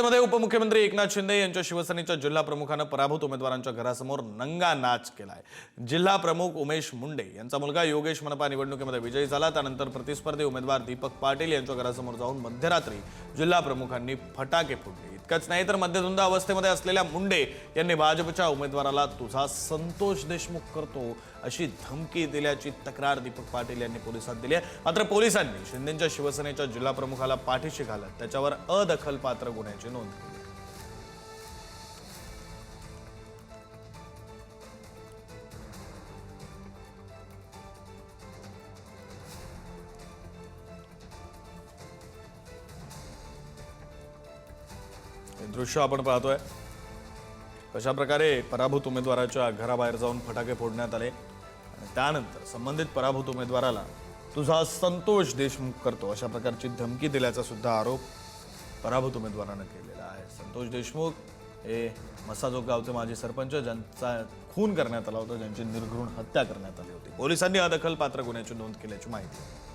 नांदेडमध्ये उपमुख्यमंत्री एकनाथ शिंदे यांच्या शिवसेनेच्या जिल्हा प्रमुखानं पराभूत उमेदवारांच्या घरासमोर नंगा नाच केलाय। जिल्हा प्रमुख उमेश मुंडे यांचा मुलगा योगेश मनपा निवडणुकीमध्ये विजयी झाला। त्यानंतर प्रतिस्पर्धी उमेदवार दीपक पाटील यांच्या घरासमोर जाऊन मध्यरात्री जिल्हा प्रमुखांनी फटाके फोडले। इतकंच नाही तर मध्यधुंद अवस्थेमध्ये असलेल्या मुंडे यांनी भाजपच्या उमेदवाराला तुझा संतोष देशमुख करतो अशी धमकी दिल्याची तक्रार दीपक पाटील यांनी पोलिसात दिली आहे। मात्र पोलिसांनी शिंदेच्या शिवसेनेच्या जिल्हा प्रमुखाला पाठीशी घालत त्याच्यावर अदखलपात्र गुन्ह्याची नोंद केली। हे दृश्य आपण पाहतोय कशा प्रकारे पराभूत उमेदवाराच्या घराबाहेर जाऊन फटाके फोडण्यात आले आणि त्यानंतर संबंधित पराभूत उमेदवाराला तुझा संतोष देशमुख करतो अशा प्रकारची धमकी दिल्याचा सुद्धा आरोप पराभूत उमेदवाराने केलेला आहे। संतोष देशमुख हे मसाजोग गावचे माजी सरपंच ज्यांचा खून करण्यात आला होता, ज्यांची निर्घृण हत्या करण्यात आली होती। पोलिसांनी अदखलपात्र गुन्ह्याची नोंद केल्याची माहिती आहे।